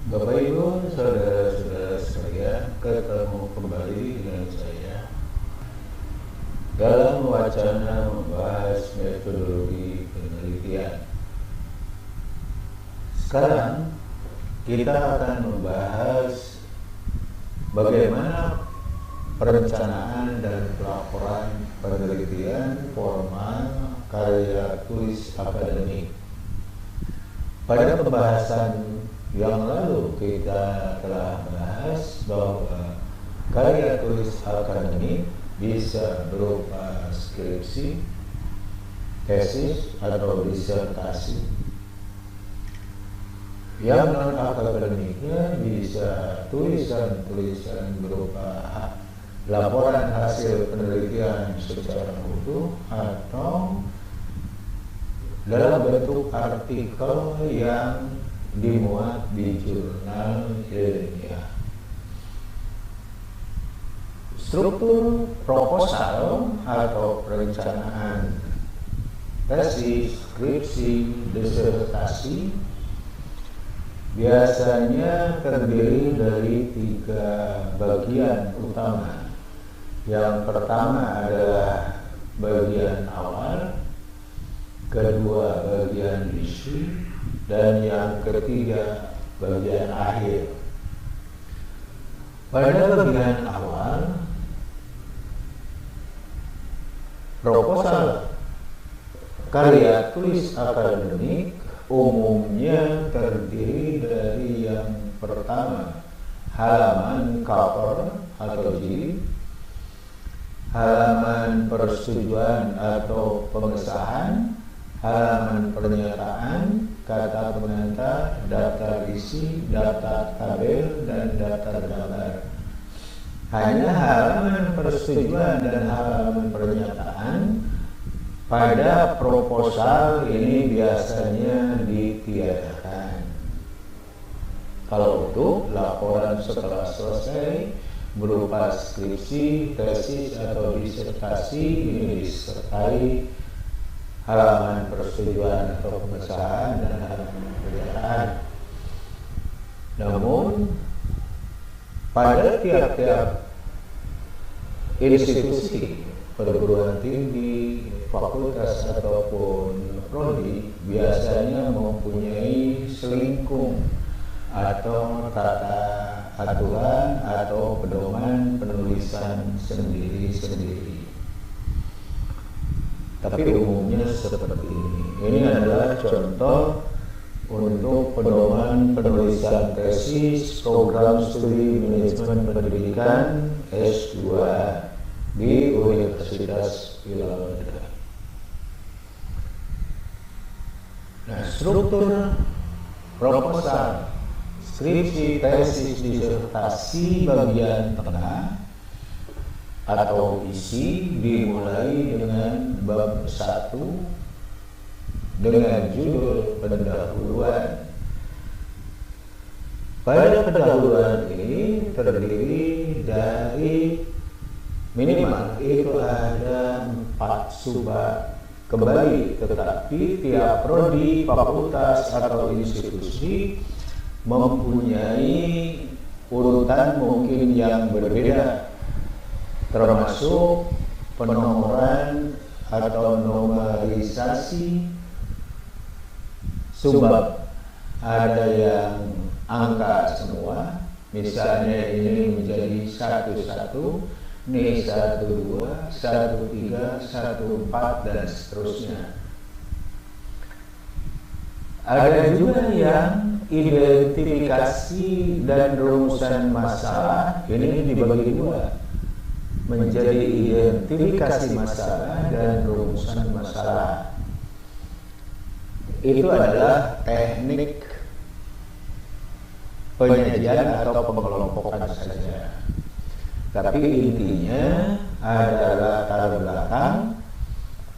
Bapak Ibu, saudara-saudara sekalian, ketemu kembali dengan saya dalam wacana membahas metodologi penelitian. Sekarang kita akan membahas bagaimana perencanaan dan pelaporan penelitian formal karya tulis akademik. Pada pembahasan yang lalu kita telah bahas bahwa karya tulis akademik bisa berupa skripsi, tesis, atau disertasi. Yang non-akademiknya bisa tulisan-tulisan berupa laporan hasil penelitian secara utuh atau dalam bentuk artikel yang dimuat di jurnal ilmiah. Struktur proposal atau perencanaan tesis, skripsi, disertasi biasanya terdiri dari 3 bagian utama. Yang pertama adalah bagian awal, kedua bagian isu, dan yang ketiga bagian akhir. Pada bagian awal, proposal karya tulis akademik umumnya terdiri dari yang pertama, halaman cover atau jilid, halaman persetujuan atau pengesahan, halaman pernyataan, kata pengantar, daftar isi, daftar tabel, dan daftar gambar. Hanya halaman persetujuan dan halaman pernyataan pada proposal ini biasanya ditiadakan. Kalau untuk laporan setelah selesai berupa skripsi, tesis, atau disertasi, ini disertai halaman persetujuan atau pengesahan dan halaman pernyataan. Namun pada tiap-tiap institusi perguruan tinggi, fakultas ataupun prodi biasanya mempunyai selingkung atau tata aturan atau pedoman penulisan sendiri-sendiri. Tapi umumnya seperti ini. Ini adalah contoh untuk pedoman penulisan tesis program studi manajemen pendidikan S2 di Universitas Ilawada. Nah, struktur proposal skripsi, tesis, disertasi bagian tengah atau isi dimulai dengan bab 1 dengan judul pendahuluan. Pada pendahuluan ini terdiri dari minimal itu ada 4 subbab. Kembali, tetapi tiap prodi, fakultas, atau institusi mempunyai urutan mungkin yang berbeda, termasuk penomoran atau nominalisasi subbab. Ada yang angka semua, misalnya ini menjadi 11, ini 12, 13, 14, dan seterusnya. Ada juga yang identifikasi dan rumusan masalah, ini dibagi 2 menjadi identifikasi masalah dan rumusan masalah. Itu adalah teknik penyajian atau pengelompokan saja. Tapi intinya ada latar belakang,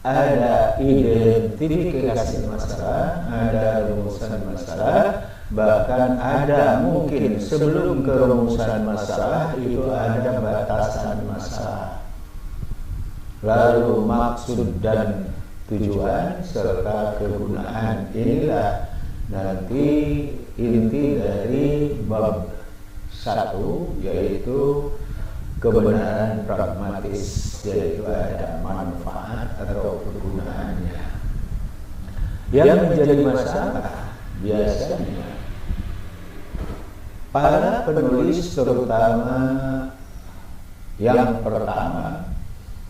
ada identifikasi masalah, ada rumusan masalah, bahkan ada mungkin sebelum kerumusan masalah itu ada batasan masalah. Lalu maksud dan tujuan serta kegunaan inilah nanti inti dari bab 1, yaitu kebenaran pragmatis, yaitu ada manfaat atau kegunaannya. Yang menjadi masalah biasanya para penulis, terutama yang pertama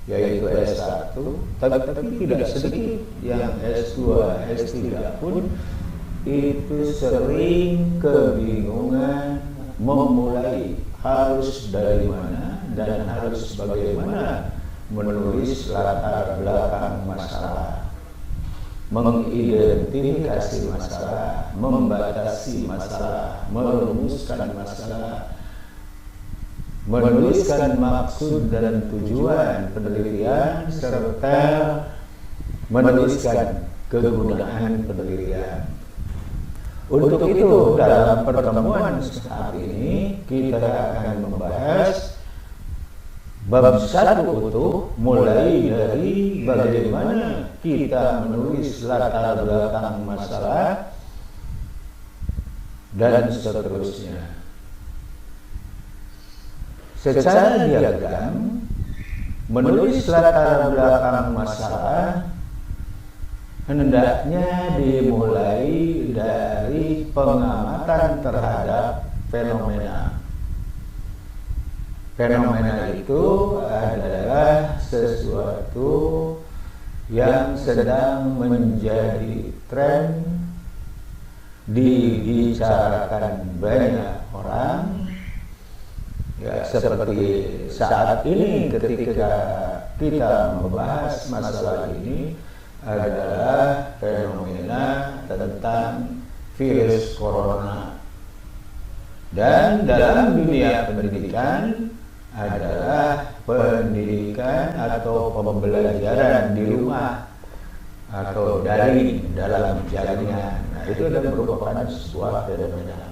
yaitu S1, tapi tidak sedikit yang S2, S3 pun itu sering kebingungan memulai harus dari mana dan harus bagaimana menulis latar belakang masalah, mengidentifikasi masalah, membatasi masalah, merumuskan masalah, menuliskan maksud dan tujuan penelitian, serta menuliskan kegunaan penelitian. Untuk itu, dalam pertemuan saat ini kita akan membahas bab 1 utuh, mulai dari bagaimana kita menulis latar belakang masalah dan seterusnya. Secara diagram, menulis latar belakang masalah hendaknya dimulai dari pengamatan terhadap fenomena. Fenomena itu adalah sesuatu yang sedang menjadi tren, dibicarakan banyak orang. Ya, seperti saat ini ketika kita membahas masalah ini adalah fenomena tentang virus corona. Dan dalam dunia pendidikan adalah pendidikan atau pembelajaran di rumah atau daring dalam jaringan. Nah, itu adalah merupakan sebuah fenomena.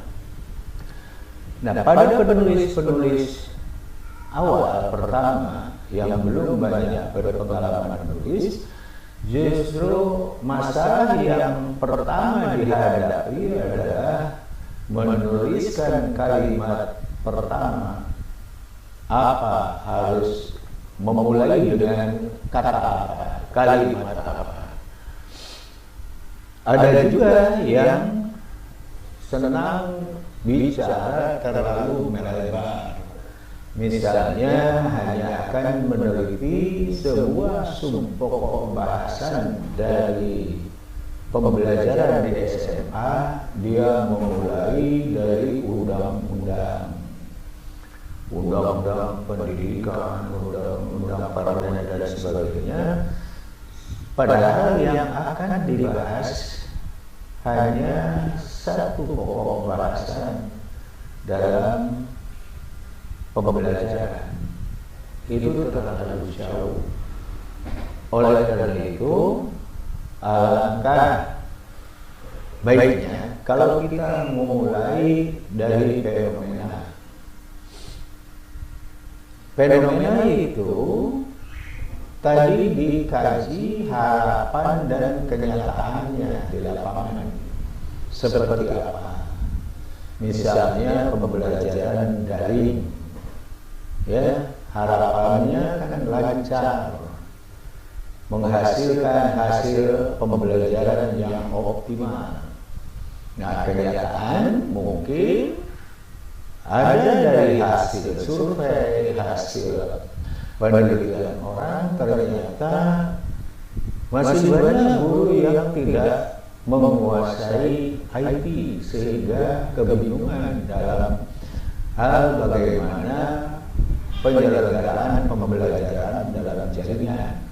Nah, pada penulis-penulis awal pertama yang belum banyak berpengalaman menulis, justru masalah yang pertama dihadapi adalah menuliskan kalimat pertama. Apa, harus memulai dengan kata apa, kalimat apa. Ada juga yang senang bicara terlalu melebar. Misalnya hanya akan meneliti sebuah sub-pokok bahasan dari pembelajaran di SMA, dia memulai dari undang-undang pendidikan, undang-undang parlemen dan sebagainya. Padahal yang akan dibahas hanya satu pokok bahasan dalam pembelajaran. Itu terlalu jauh. Oleh karena itu, alangkah baiknya kalau kita memulai dari fenomena. Fenomena itu tadi dikaji harapan dan kenyataannya di lapangan. Seperti apa? Misalnya pembelajaran daring, ya, harapannya kan lancar, menghasilkan hasil pembelajaran yang optimal. Nah, kenyataan mungkin ada dari hasil survei, hasil penelitian orang, ternyata masih banyak guru yang tidak menguasai IT, sehingga kebingungan dalam hal bagaimana penyelenggaraan pembelajaran dalam jaringan.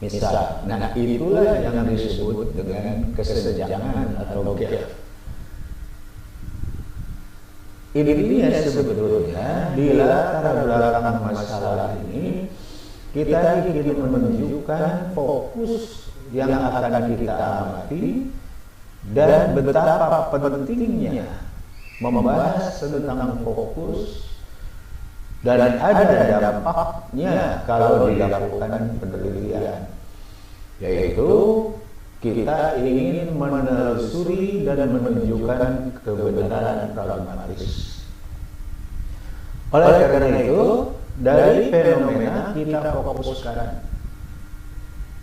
Misal, nah itulah yang disebut dengan kesenjangan atau gap. Ini sebetulnya di latar belakang masalah ini kita ingin menunjukkan fokus yang akan kita amati dan betapa pentingnya membahas tentang fokus dan ada dampaknya kalau dilakukan penelitian, yaitu kita ingin menelusuri dan menunjukkan kebenaran pragmatis. Oleh karena itu, dari fenomena kita fokuskan.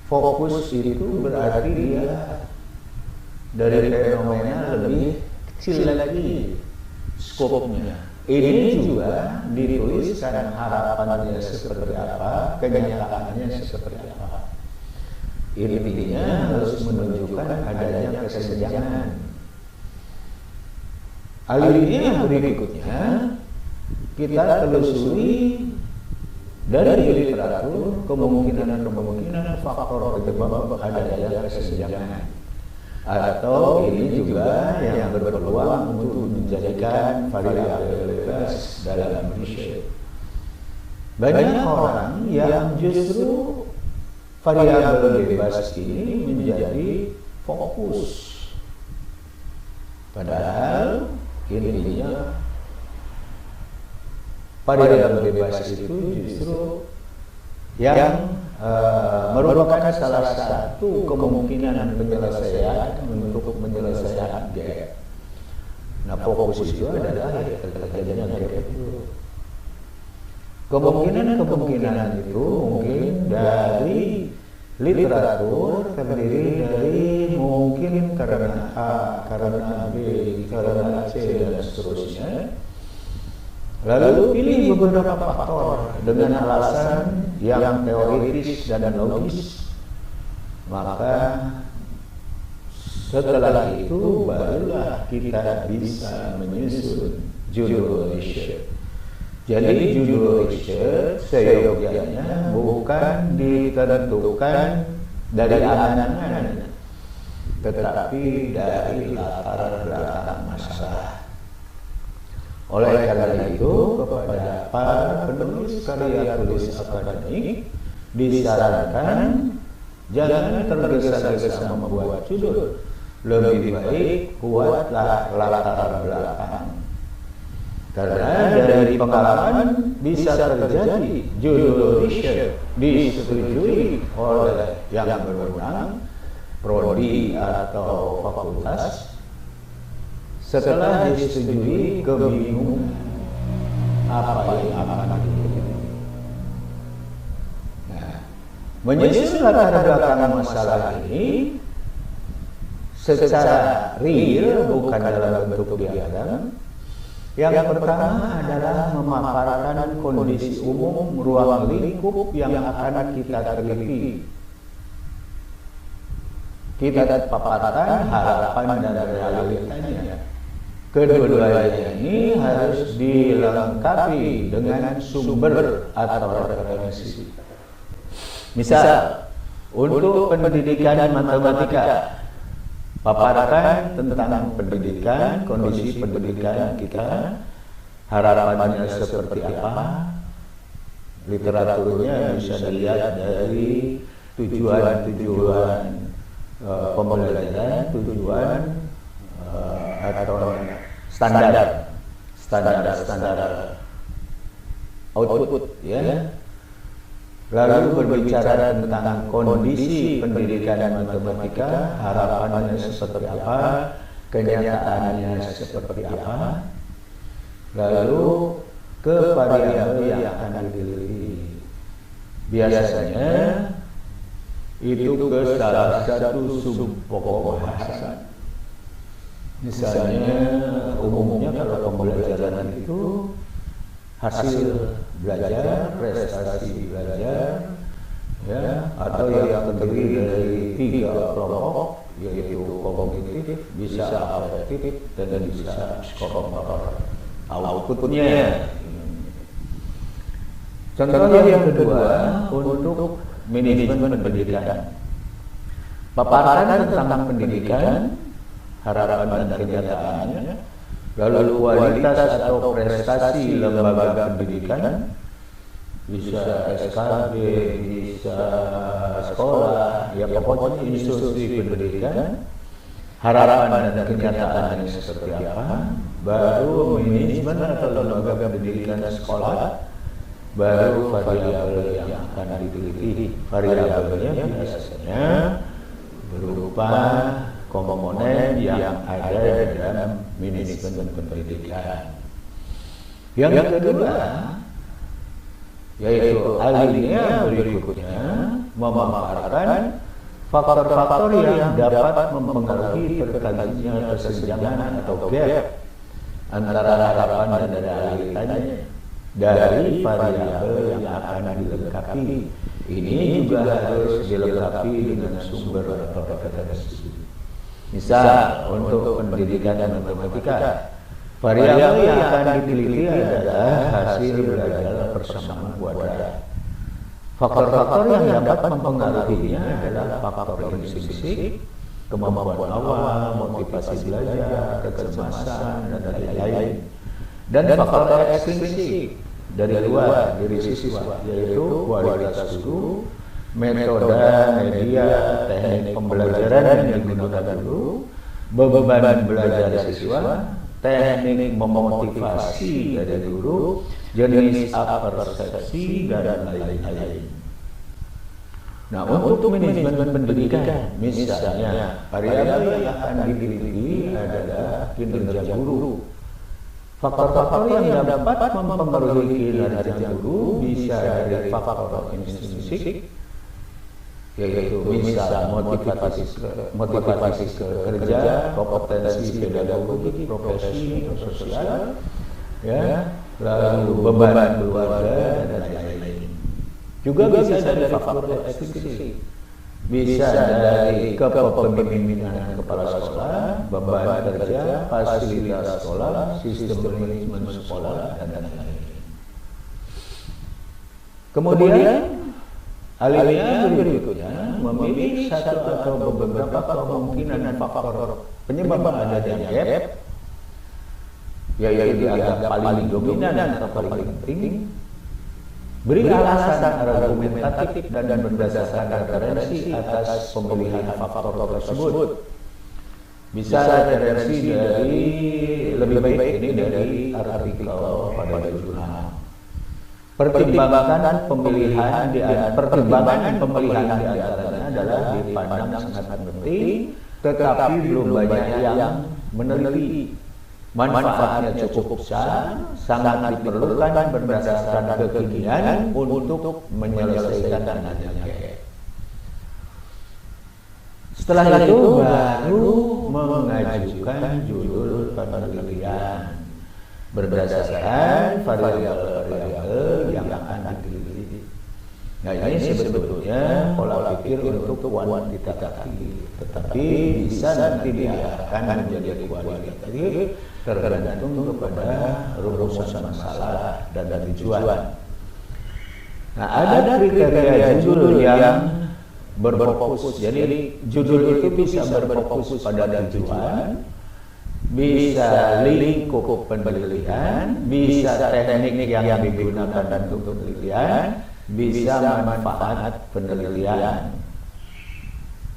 Fokus itu berarti dia dari fenomena lebih kecil lagi skopnya. Ini juga dituliskan harapannya seperti apa, kenyataannya seperti apa. Intinya harus menunjukkan adanya kesenjangan. Alinea berikutnya kita telusuri dari literatur kemungkinan faktor penyebab adanya kesenjangan. Atau ini juga yang berpeluang untuk menjadikan variabel bebas dalam riset. Banyak orang yang justru variabel bebas ini menjadi fokus. Padahal intinya variabel bebas itu justru yang merupakan salah satu kemungkinan penyelesaian untuk menyelesaikan gap. Nah, fokus itu adalah terjadinya gap itu. Kemungkinan itu mungkin dari literatur terdiri dari mungkin karena A, karena B, karena C dan seterusnya. Lalu pilih beberapa faktor dengan alasan yang teoritis dan logis. Maka setelah itu barulah kita bisa menyusun judul riset. Jadi judul riset seyogyanya bukan ditentukan dari angan-angan, tetapi dari latar belakang masalah. Oleh karena itu, kepada para penulis karya tulis akademik disarankan jangan tergesa-gesa membuat judul. Lebih baik buatlah latar belakang. Karena dari pengalaman bisa terjadi judul riset disetujui oleh yang berwenang, prodi atau fakultas. Setelah disetujui, kebingungan apa yang akan dipilih. Nah, menyusun latar belakang masalah ini secara real, bukan dalam bentuk diagram. Yang pertama adalah memaparkan kondisi umum ruang lingkup yang akan kita teliti. Kita paparkan harapan dan realitanya. Kedua-duanya ini harus dilengkapi dengan sumber atau referensi. Misal, untuk pendidikan matematika, paparkan tentang pendidikan, kondisi pendidikan kita, harapannya seperti apa, literaturnya bisa dilihat dari tujuan-tujuan pembelajaran, tujuan atau standar output, ya. Lalu berbicara tentang kondisi pendidikan matematika, harapannya seperti apa, kenyataannya seperti apa, lalu ke variabel yang akan diteliti. Biasanya itu ke salah satu sub pokok bahasan. Misalnya umumnya kalau pembelajaran itu hasil belajar, prestasi belajar, ya, atau yang terdiri dari 3 kelompok, yaitu kognitif, bisa afektif, dan bisa psikomotor. Outputnya. Contoh yang kedua untuk manajemen pendidikan. Paparkan tentang pendidikan, harapan dan kenyataannya, lalu kualitas atau prestasi lembaga pendidikan, bisa SKB, bisa sekolah, ya pokoknya institusi pendidikan, harapan dan kenyataannya seperti apa, baru manajemen atau lembaga pendidikan sekolah, baru variabel yang akan diteliti. Variabelnya biasanya berupa komponen yang ada dalam manajemen pendidikan. Yang kedua, yaitu alinea berikutnya memaparkan faktor-faktor yang dapat mempengaruhi terjadinya kesenjangan atau gap antara harapan dan realitanya dari variabel yang akan dilengkapi. Ini juga harus dilengkapi dengan sumber atau referensi. Misal untuk pendidikan dan matematika, variabel yang akan diteliti adalah hasil belajar persamaan kuadrat. Faktor-faktor yang dapat mempengaruhinya adalah faktor intrinsik, kemampuan awal, motivasi belajar, kecemasan, dan lain-lain. Dan faktor ekstrinsik dari luar diri siswa, yaitu kualitas guru, metode, media, teknik pembelajaran yang digunakan guru, beban belajar siswa, teknik memotivasi dari guru, jenis persepsi, dan lain-lain. Nah, untuk manajemen pendidikan, misalnya variabel yang akan diteliti adalah kinerja guru. Faktor-faktor yang dapat mempengaruhi kinerja guru bisa dari faktor intrinsik, yaitu misal motivasi kerja, kompetensi pedagogi, profesi, sosial, ya, lalu beban keluarga, dan lain-lain. Juga bisa dari faktor ekstrinsik, bisa dari kepemimpinan kepala sekolah, beban kerja, fasilitas sekolah, sistem manajemen sekolah, dan lain-lain. Kemudian alinea berikutnya memilih satu atau beberapa kemungkinan faktor penyebab adanya gap, yaitu dianggap paling dominan atau paling penting. Beri alasan argumentatif dan berdasarkan referensi atas pemilihan faktor tersebut. Bisa referensi dari lebih baik ini dari artikel pada jurnal. Pertimbangan pemilihan di antaranya adalah dipandang sangat penting, tetapi belum banyak yang meneliti. Manfaatnya cukup besar, sangat diperlukan berdasarkan kekinian untuk menyelesaikan adanya gap. Setelah itu baru mengajukan judul penelitian berdasarkan variabel-variabel yang akan diteliti. Nah, ini sebetulnya pola pikir untuk kuantitatif, tetapi bisa nanti diarahkan menjadi kualitatif tergantung kepada rumusan masalah dan tujuan. Nah, ada kriteria judul yang berfokus. Jadi judul itu bisa berfokus pada tujuan, bisa lingkup penelitian, bisa teknik yang digunakan untuk penelitian, bisa manfaat penelitian.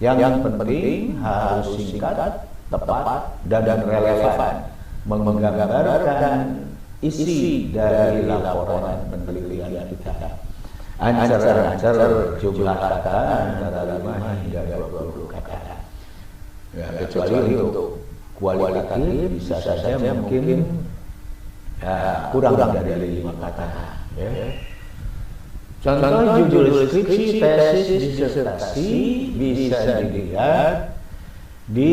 Yang penting harus singkat, tepat, dan relevan, menggambarkan isi dari laporan penelitian kita. Answer jumlah kata antara 5 hingga 20 kata. Ya, kecuali untuk kualitatif bisa saja mungkin kurang dari 5 kata. Ya. Contoh judul skripsi, tesis, disertasi bisa dilihat di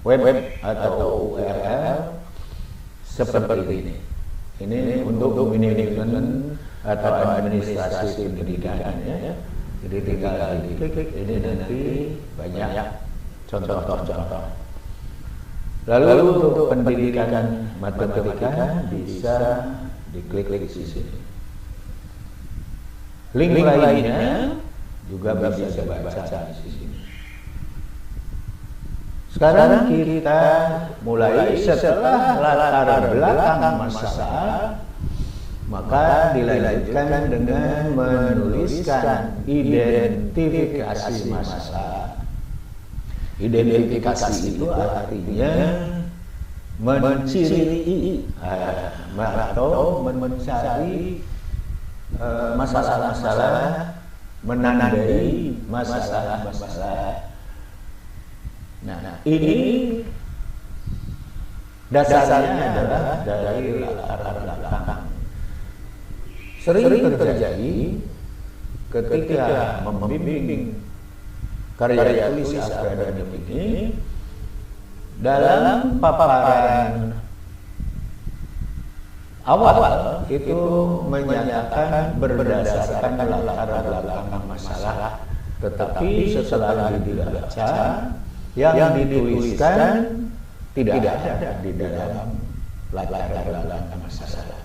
web atau URL seperti ini. Ini untuk manajemen atau administrasi pendidikan, ya. Jadi tinggal diklik, ini nanti banyak contoh-contoh. Lalu untuk pendidikan matematika bisa diklik di sini. Link lainnya juga bisa dibaca di sini. Sekarang kita mulai setelah latar belakang masalah, maka dilanjutkan dengan menuliskan identifikasi masalah. Identifikasi itu artinya menciri atau mencari masalah-masalah menandai masalah-masalah. Nah, ini dasarnya adalah dari latar belakang. Sering terjadi ketika membimbing karya tulis akademik ini dalam paparan awal itu menyatakan berdasarkan latar belakang masalah, tetapi setelah dibaca yang dituliskan tidak ada di dalam latar belakang masalah.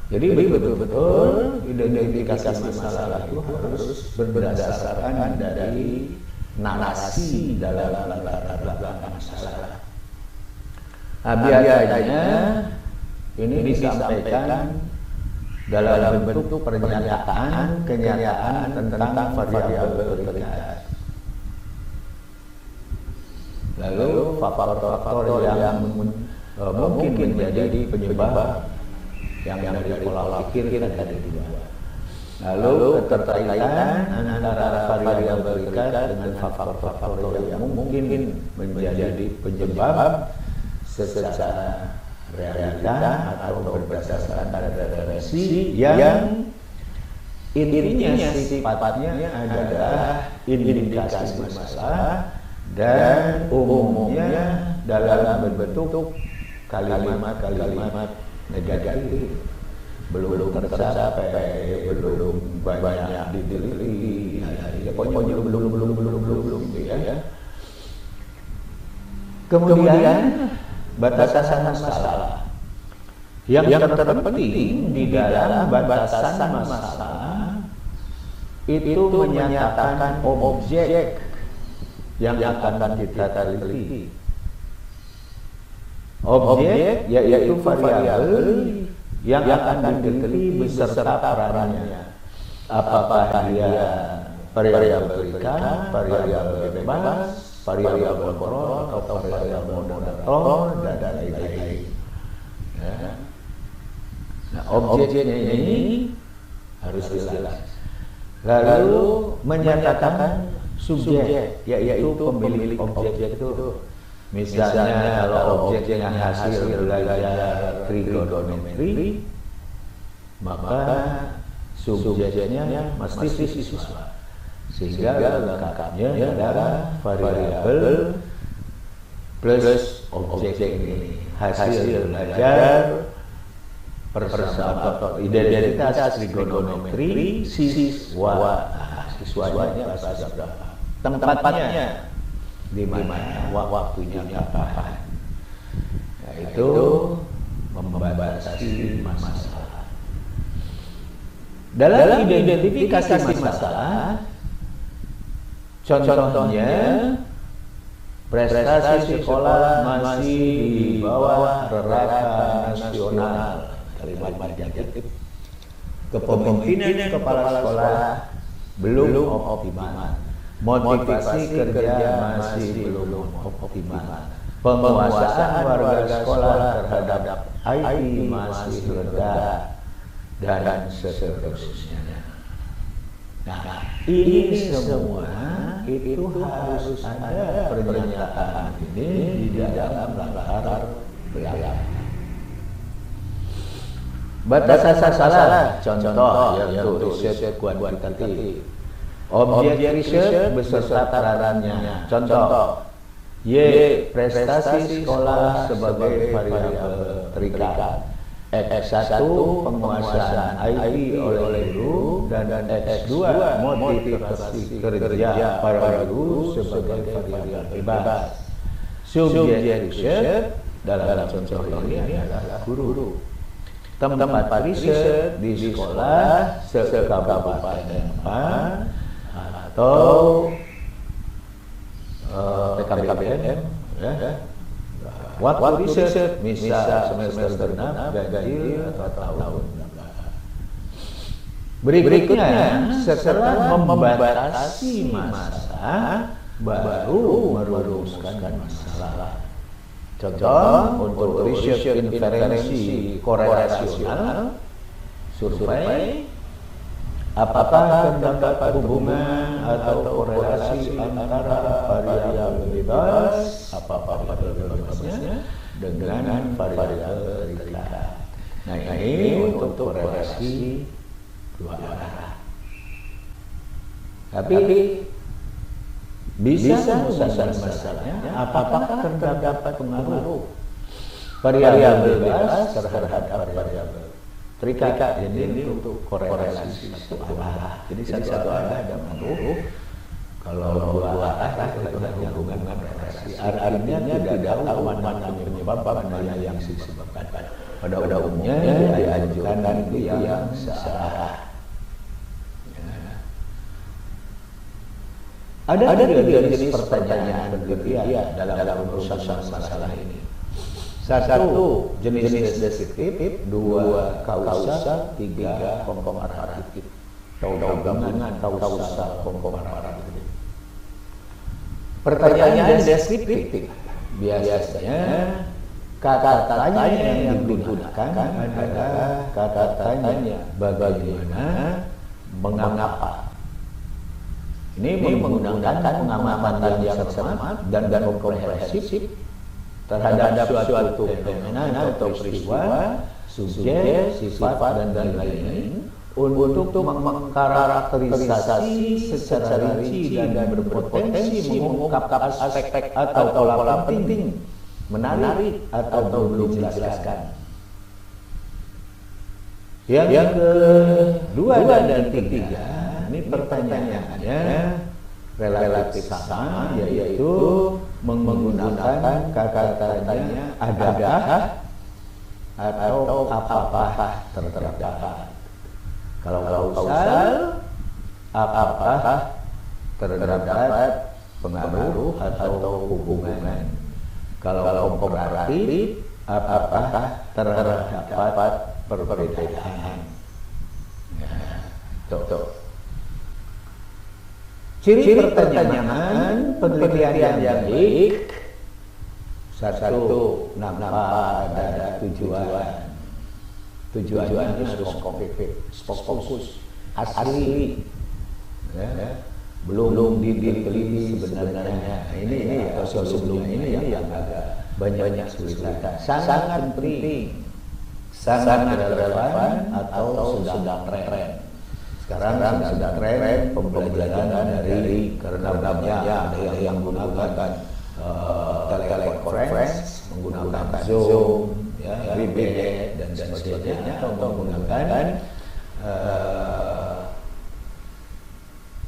Jadi betul-betul identifikasi masalah itu harus berdasarkan dari narasi dalam latar belakang masalah. Biasanya ini disampaikan dalam bentuk pernyataan, kenyataan tentang variabel berikat. Lalu faktor-faktor yang mungkin menjadi penyebab yang dari pola pikir tadi dua. Lalu keterkaitan antara variabel berikat dengan faktor-faktor yang mungkin menjadi penyebab secara realita atau berdasarkan referensi yang intinya sifatnya adalah indikasi masalah dan umumnya dalam bentuk kalimat-kalimat negatif, belum tercapai, belum banyak diteliti, ya pokoknya belum ya. Kemudian batasan masalah yang terpenting di dalam batasan masalah itu menyatakan objek yang akan kita teliti. Objek yaitu variabel yang akan diteliti beserta perannya. Apakah dia variabel berikat, variabel bebas, variabel kontrol atau variabel moderator dan lain-lain. Ya. Nah, objeknya ini harus jelas. Lalu menyatakan subjek, yaitu pemilik objek itu. Misalnya kalau objeknya hasil belajar trigonometri, maka subjeknya mesti siswa. Sehingga lengkapnya adalah variabel plus objek ini, hasil belajar bersama identitas trigonometri siswa. Siswanya pasti berapa? Tempatnya di mana, waktunya kapan. Nah, itu membatasi masalah. Dalam identifikasi masalah, contohnya prestasi sekolah masih di bawah rata nasional, kalimat negatif. Kepemimpinan kepala sekolah belum optimal. Motivasi kerja masih belum optimal. Penguasaan warga sekolah terhadap IT masih rendah dan seterusnya. Nah, ini semua itu harus ada pernyataan ini di dalam latar belakang. Batasan masalah, contoh yaitu riset kuantitatif. Objek riset beserta perannya. Contoh, Y. Prestasi sekolah sebagai variabel terikat. X1 penguasaan IT oleh guru dan X2 motivasi kerja para guru sebagai variabel bebas. Subjek riset dalam contoh ini adalah guru. Tempat riset di sekolah sekabupaten atau PKBM, ya. Waktu riset misal semester genap, ganjil atau tahun. Berikutnya, setelah membatasi masa, baru merumuskan masalah. Contoh untuk riset inferensi korelasional, survei, Apakah terdapat hubungan atau korelasi antara variabel bebas, apa variabel bebasnya, dengan variabel terikat? Nah, ini untuk korelasi dua arah. Tapi bisa menyelesaikan masalahnya apakah terdapat pengaruh variabel bebas terhadap variabel terikat. Jadi untuk korelasi satu arah. Jadi satu arah ada pengaruh. Kalau dua arah itu hanya hubungan korelasi. Artinya tidak tahu mana penyebab, mana yang disebabkan. Pada umumnya diajukan itu yang searah. Ada tiga jenis pertanyaan begitu ya dalam urusan masalah ini. Satu, jenis deskriptif, dua, kausal, tiga, komparatif. Gabungan kausal komparatif. Pertanyaan deskriptif biasanya kata-katanya yang digunakan adalah kata-katanya bagaimana, mengapa. Ini menggunakan pengamatan yang cermat dan komprehensif terhadap suatu fenomena atau peristiwa, subjek, sifat, dan lain-lain untuk mengkarakterisasi secara rinci dan berpotensi mengungkap aspek atau pola penting, menarik atau belum dijelaskan. Yang kedua dan ketiga, ini pertanyaannya relatif sama, yaitu menggunakan kata-katanya adakah atau apakah terdapat. Kalau kausal, apakah terdapat pengaruh atau hubungan. Kalau komparatif, apakah terdapat perbedaan. Tuh. Ciri pertanyaan penelitian yang baik: satu, nampak ada tujuan. Tujuannya harus konkret, fokus, asli, ya. Belum diteliti sebenarnya. Ini atau sebelum ini yang agak banyak kesulitan. Sangat penting, sangat relevan atau sedang tren. Sekarang sedang tren pembelajaran dari karena banyak ada yang menggunakan telekonferensi, menggunakan Zoom, Webex dan sebagainya, atau menggunakan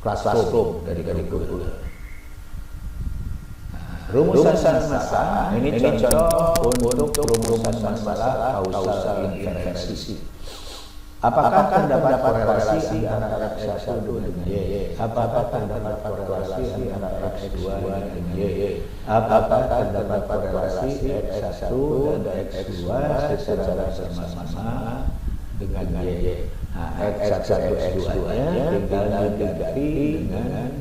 classroom dari Google. Rumusan masalah ini contoh untuk rumusan masalah kausal inferensi. Apakah terdapat korelasi antara X1 dengan Y? Apakah terdapat korelasi antara X2 dengan Y? Apakah terdapat korelasi X1 dan X2 secara bersama-sama dengan Y? Nah, X1, X2-nya tinggal diganti dengan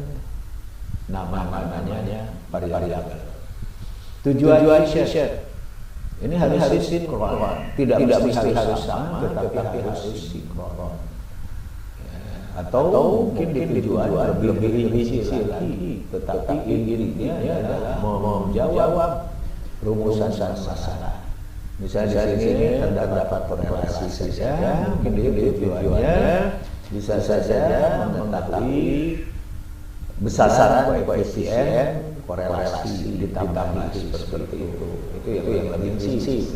nama-namanya variabel. Tujuan riset ini harus sinkron, tidak mesti harus sama, tetapi harus sinkron. Atau mungkin tujuan lebih rinci lagi, tetapi intinya adalah menjawab rumusan masalah. Misalnya di sini terdapat korelasi saja, mungkin tujuannya bisa saja mengetahui besaran koefisien korelasi ditambah seperti itu. Itu yang lebih rinci.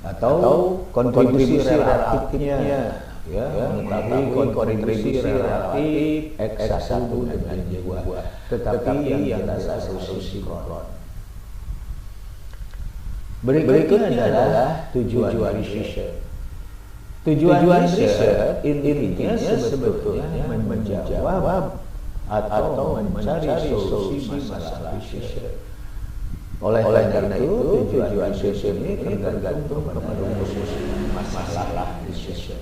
Atau kontribusi relatifnya, mengetahui kontribusi relatif X1 dengan Y2. Tetapi yang jelas harus sinkron. Berikutnya adalah tujuan riset. Tujuan riset intinya sebetulnya menjawab atau mencari solusi masalah riset. Oleh karena itu tujuan riset ini tergantung kepada masalah riset.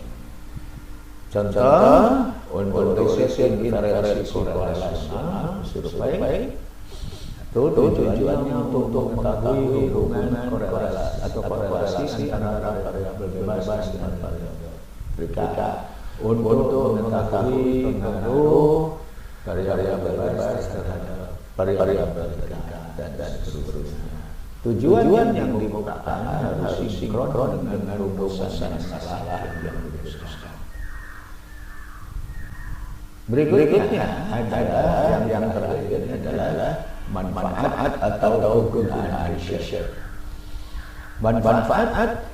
Contoh untuk riset inferensi korelasional survei itu tujuannya untuk mengetahui hubungan korelasi atau korelasi antara variabel bebas dengan variabel terikat. untuk mengetahui pengaruh variabel bebas terhadap variabel tingkat dan seterusnya. Tujuan yang dibutuhkan harus sinkron dengan rumusan masalah yang didiskusikan. Berikutnya adalah yang terakhir adalah manfaat atau kegunaan riset. Manfaat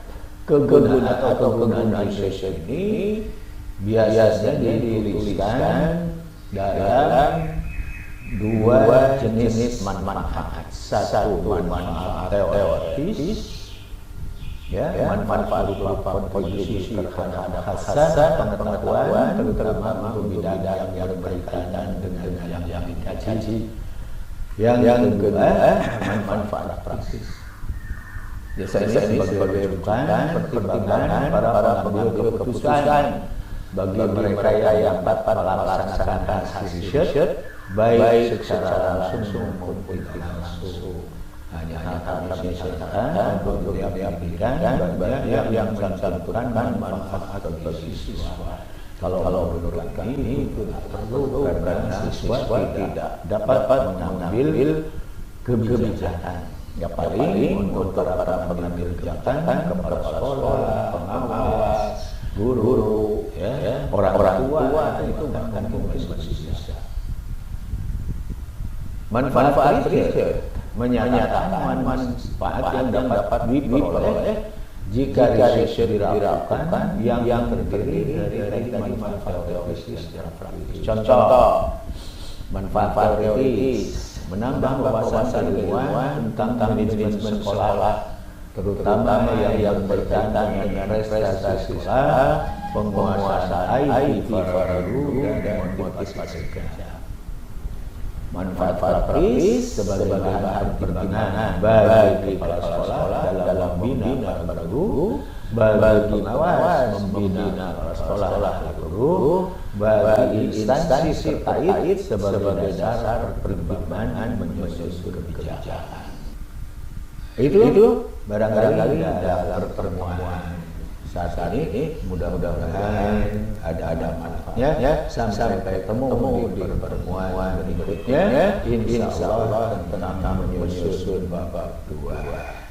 kegunaan atau kegunaan riset ini biasanya dituliskan dalam dua jenis manfaat. Satu manfaat teoritis, ya, manfaat berupa kontribusi terhadap hasil pengetahuan, terutama untuk bidang yang berkaitan dengan yang dikaji. Yang kedua, manfaat praktis. Biasanya sebagai rujukan pertimbangan para pengambil keputusan bagi mereka yang dapat melaksanakan hasil riset baik secara langsung maupun tidak langsung. Hanya kami sampaikan untuk yang banyak yang mencantumkan manfaat bagi siswa. Kalau menurut kami itu tidak perlu karena siswa tidak dapat mengambil kebijakan. Ya paling untuk para pengambil kebijakan, kepala sekolah, pengawas, guru, ya, orang tua itu bahkan bisa. Manfaat riset menyatakan manfaat yang dapat diperoleh jika riset dilakukan yang terdiri dari manfaat teoritis dan praktis. Contoh, manfaat teoritis menambah wawasan ilmuwan tentang manajemen sekolah, terutama yang berkaitan dengan prestasi siswa, penguasaan IT baru dan motivasi kerja. Manfaat praktis sebagai bahan pertimbangan bagi kepala sekolah dalam membina para guru, bagi pengawas membina para sekolah guru, bagi instansi terkait sebagai dasar pertimbangan menyusun kebijakan. Itu barangkali dalam pertemuan saat ini mudah-mudahan ada manfaatnya ya. Sampai ketemu di pertemuan berikutnya, insya Allah tentang menyusun bab 2.